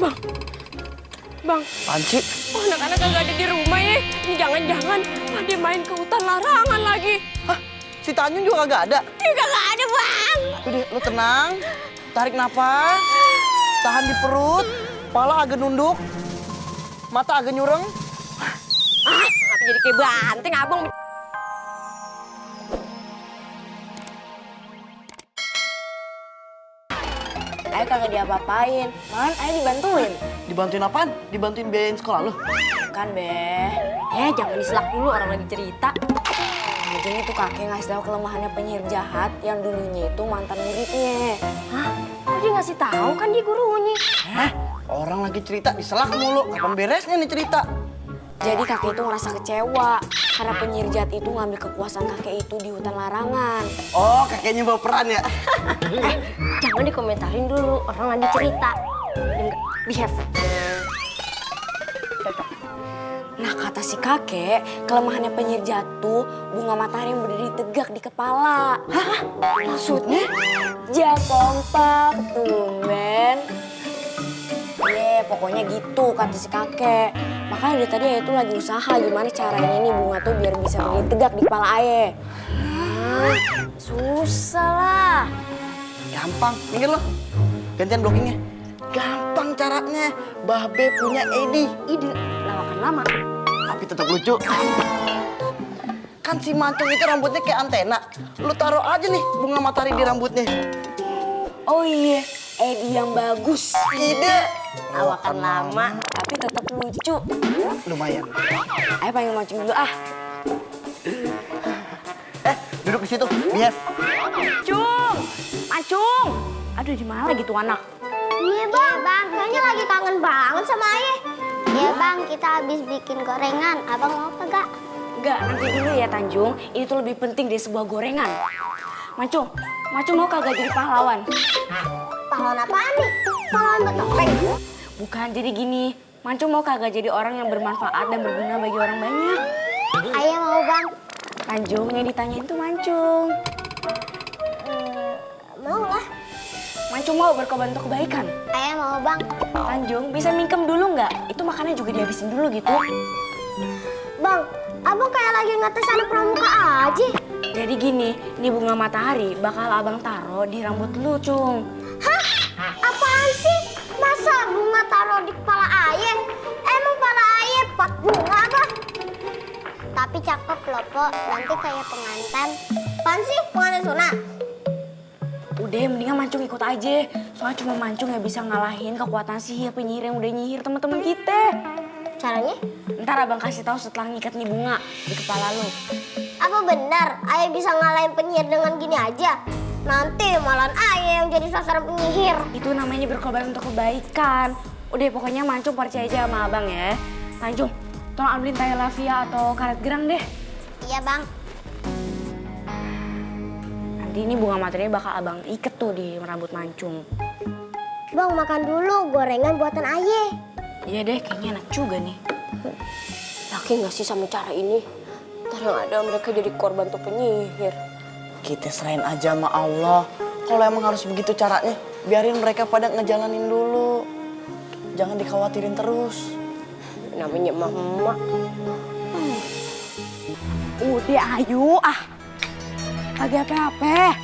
Bang, Bang. Apaan sih? Oh, anak-anak kagak ada di rumah ya. Ini jangan-jangan pada main ke hutan larangan lagi. Hah? Si Tanjung juga kagak ada? Ya kagak ada, Bang. Udah, lu tenang. Tarik napas. Tahan di perut. Kepala agak nunduk. Mata agak nyureng. Ah, ngapa jadi kayak banteng, Abang? Ayah kagak diapa-apain, malahan ayah dibantuin. Dibantuin apaan? Dibantuin biayain sekolah lu? Kan, Be. Jangan diselak dulu orang lagi cerita. Jadi tuh kakek ngasih tahu kelemahannya penyihir jahat yang dulunya itu mantan muridnya. Hah? Kok dia ngasih tahu kan dia gurunya? Hah? Orang lagi cerita diselak mulu. Kapan beresnya nih cerita? Jadi kakek itu ngerasa kecewa karena penyihir jahat itu ngambil kekuasaan kakek itu di hutan larangan. Oh, kakeknya bawa peran ya? Jangan dikomentarin dulu, orang lagi cerita. Behave. Nah, kata si kakek, kelemahannya penyihir jahat tuh bunga matahari yang berdiri tegak di kepala. Hah? Maksudnya? Ja kompak, tumben. Pokoknya gitu kata si kakek. Makanya dari tadi Ayah itu lagi usaha gimana caranya nih bunga tuh biar bisa berdiri tegak di kepala Ayah. Susah lah. Gampang. Minggir lo. Gantian blockingnya. Gampang caranya. Babe punya ide. Lawakan lama. Tapi tetap lucu. Kan si mancung itu rambutnya kayak antena. Lu taruh aja nih bunga matahari di rambutnya. Oh iya, ide yang bagus. Ide. Lawakan lama, tapi tetap lucu. Lumayan. Ayah pengen mancing dulu ah. Duduk di situ. Behave. Cung, mancung. Aduh, di mana lagi tuh anak? Iya bang, kayaknya lagi kangen banget sama ayah. Iya bang, kita habis bikin gorengan. Abang mau apa gak? Enggak, nanti dulu ya Tanjung. Ini tuh lebih penting dari sebuah gorengan. Mancung mau kagak jadi pahlawan? Pahlawan apaan nih? Pahlawan betopeng? Bukan, jadi gini. Mancung mau kagak jadi orang yang bermanfaat dan berguna bagi orang banyak? Ayah mau bang. Tanjung, yang ditanyain tuh Mancung. Mau lah. Mancung mau berkorban untuk kebaikan? Ayah mau bang. Tanjung, bisa mingkem dulu nggak? Itu makannya juga dihabisin dulu gitu. Bang, abang kayak lagi ngetes anak pramuka aja. Jadi gini, ini bunga matahari bakal abang taruh di rambut lu, Cung. Hah? Apaan sih? Masa bunga taruh di kepala ayah? Emang kepala ayah pot bunga apa? Tapi cakep loh, Po. Nanti kayak pengantin. Apaan sih? Pengantin sunat? Udah, mendingan Mancung ikut aja. Soalnya cuma Mancung yang bisa ngalahin kekuatan sihir penyihir yang udah nyihir teman-teman kita. Caranya? Ntar abang kasih tahu setelah ngikat nih bunga di kepala lu. Apa benar ayah bisa ngalahin penyihir dengan gini aja? Nanti malahan ayah yang jadi sasaran penyihir. Itu namanya berkorban untuk kebaikan. Udah, pokoknya Mancung percaya aja sama abang ya. Tanjung, tolong ambilin tali lavia atau karet gerang deh. Iya bang. Nanti ini bunga materinya bakal abang iket tuh di rambut Mancung. Bang makan dulu gorengan buatan ayah. Iya deh, kayaknya enak juga nih. Yakin gak sih sama cara ini? Ntar yang ada mereka jadi korban tuh penyihir. Kita serahin aja sama Allah. Kalau emang harus begitu caranya, biarin mereka pada ngejalanin dulu. Jangan dikhawatirin terus. Namanya emak-emak. Udah ayo kagak apa-apa.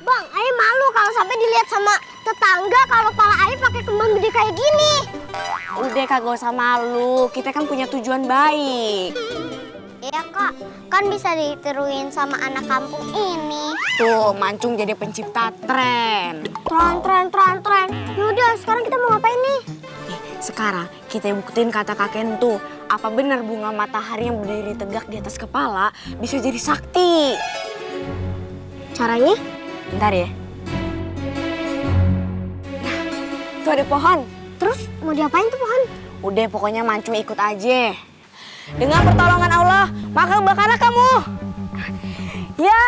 Bang, ayah malu kalau sampai dilihat sama tetangga kalau kepala ayah pakai kembang gede kayak gini. Udah kagak usah malu, kita kan punya tujuan baik. Iya kak, kan bisa ditiruin sama anak kampung ini. Tuh, Mancung jadi pencipta tren. Tren. Yaudah, sekarang kita mau ngapain nih? Nih, sekarang kita buktiin kata kakek tuh. Apa benar bunga matahari yang berdiri tegak di atas kepala bisa jadi sakti? Caranya? Bentar ya. Nah, tuh ada pohon. Terus mau diapain tuh pohon? Udah, pokoknya Mancung ikut aja. Dengan pertolongan Allah, maka bakal kamu. Ya!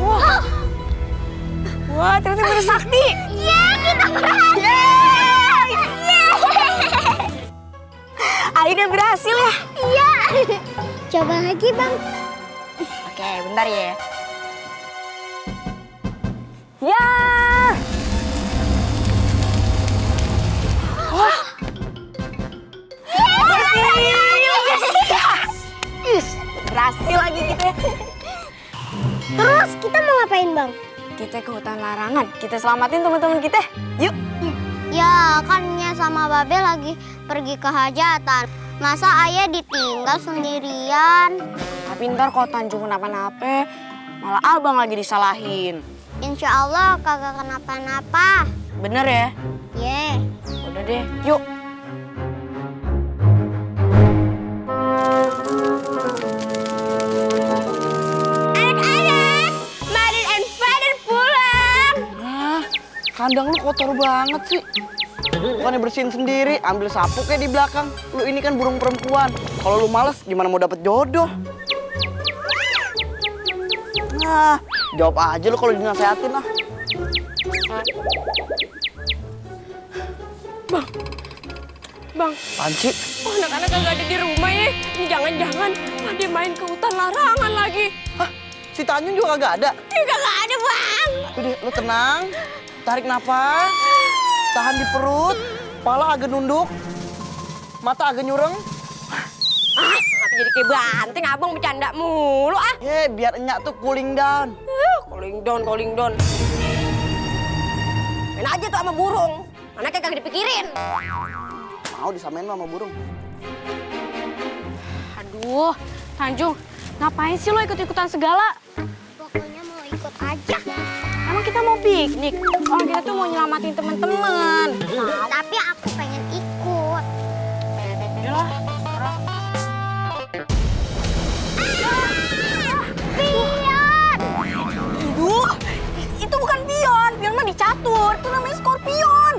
Wah! Wah, ternyata bener sakti. Iya, kita berhasil. Aida berhasil ya. Iya. Coba lagi bang. Oke, bentar ya. Ya. Wah. Berhasil lagi kita. Terus kita mau ngapain, Bang? Kita ke hutan larangan. Kita selamatin teman-teman kita. Yuk. Ya, kan Nya sama Babe lagi pergi ke hajatan. Masa ayah ditinggal sendirian? Tapi ntar kalau Tanjung kenapa-napa, malah abang lagi disalahin. Insya Allah kagak kenapa-napa. Bener ya? Ye. Udah deh, yuk. Anak-anak, Mother and Father pulang. Ah, kandang lu kotor banget sih. Bukannya bersihin sendiri, ambil sapu kayak di belakang. Lu ini kan burung perempuan. Kalau lu males, gimana mau dapet jodoh? Nah, jawab aja lu kalau dinasehatin lah. Bang, Panci, oh, anak-anak kagak ada di rumah ya. Ini jangan-jangan dia main ke hutan larangan lagi. hah, si Tanjung juga kagak ada. Kagak ada, Bang. Udah, lu tenang. Tarik napas. Tahan di perut. Kepala agak nunduk. Mata agak nyureng. Ngapa jadi kayak banteng, abang bercanda mulu ah. Biar enyak tuh cooling down. Calling down. Main aja tuh sama burung. Anaknya kagak dipikirin. Mau disamain lu sama burung. Aduh, Tanjung, ngapain sih lo ikut-ikutan segala? Pokoknya mau ikut aja. Emang kita mau piknik? Orang kita tuh mau nyelamatin teman-teman. Tapi aku pengen ikut. Yalah, Pion! Aduh, itu bukan pion. Pion mah dicatur. Itu namanya skorpion.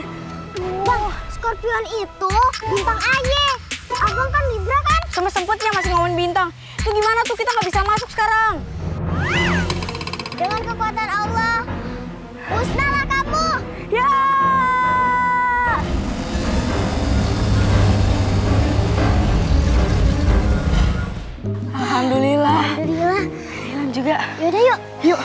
Bang, Scorpion itu bintang aye. Abang kan Libra kan? Sempet-sempetnya masih ngomongin bintang. Itu gimana tuh kita nggak bisa masuk sekarang? Dengan kekuatan Allah, musnahlah kamu. Ya! Alhamdulillah. Alhamdulillah. Hilang juga. Yaudah yuk. Yuk.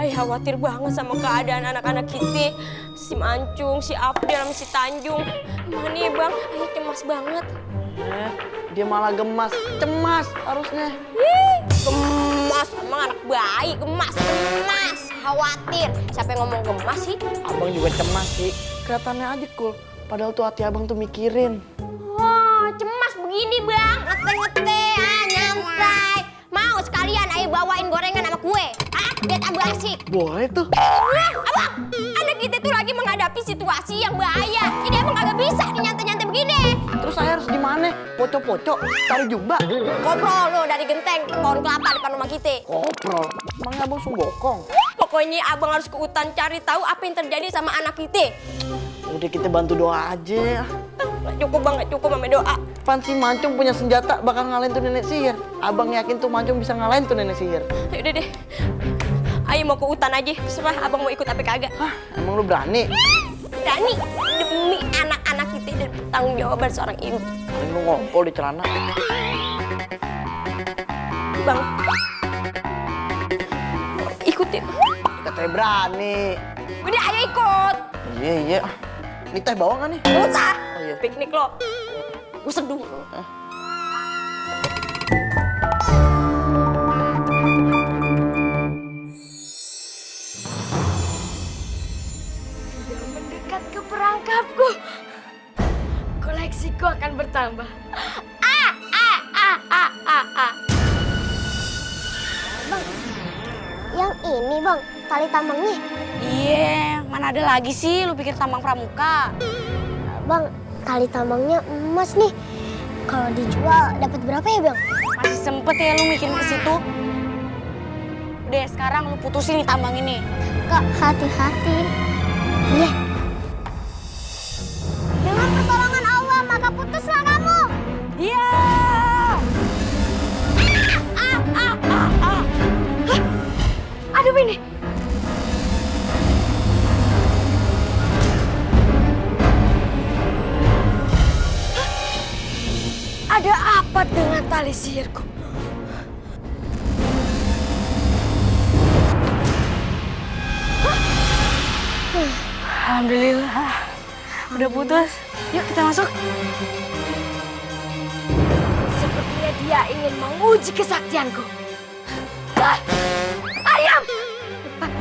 Ay, khawatir banget sama keadaan anak-anak kita. Si Mancung, si Abdel, sama si Tanjung. Gimana ya bang? Ay, cemas banget. Dia malah gemas. Cemas harusnya. Gemas, emang anak bayi gemas. Khawatir. Siapa yang ngomong gemas sih? Abang juga cemas sih. Kelihatannya aja cool. Padahal tuh hati abang tuh mikirin. Wah, cemas begini bang. Ngete-ngete, nyantai. Mau sekalian ayo bawain gorengan sama kue. Biar tambah asik. Boleh tuh. Abang, anak kita tuh lagi menghadapi situasi yang bahaya. Jadi emang kagak bisa nyantai-nyantai begini. Terus saya harus gimana? Pocok-pocok, tarik jumba. Koprol lo dari genteng, pohon kelapa depan rumah kita. Koprol. Emangnya abang sunggokong? Pokoknya abang harus ke hutan cari tahu apa yang terjadi sama anak kita. Udah kita bantu doa aja. Nggak cukup bang, nggak cukup sama doa. Pan si Mancung punya senjata bakal ngalahin tuh nenek sihir. Abang yakin tuh Mancung bisa ngalahin tuh nenek sihir. Udah deh, ayo mau ke hutan aja. Terserah abang mau ikut apa kagak. Hah, emang lu berani? Berani demi anak-anak kita dan tanggung jawaban seorang ibu. Paling lu ngompol di celana. Bang, ikut ya. Katanya berani. Udah ayo ikut. Iya. Ini teh bawa nggak nih? Nggak usah. Oh, iya. Piknik lo. Gue seduh. Sudah mendekat ke perangkapku. Koleksiku akan bertambah. Yang ini bang, tali tambangnya. Iya, mana ada lagi sih lu pikir tambang pramuka? Bang, tali tambangnya emas nih. Kalau dijual dapat berapa ya bang? Masih sempet ya lu mikirin ke situ? Udah sekarang lu putusin nih tambang ini. Kak, hati-hati. Iya. Dengan pertolongan Allah, maka putuslah kamu. Iya. Aduh ini. tali sihirku. Alhamdulillah. Udah putus. Yuk kita masuk. Sepertinya dia ingin menguji kesaktianku. Ah, ayam! Cepat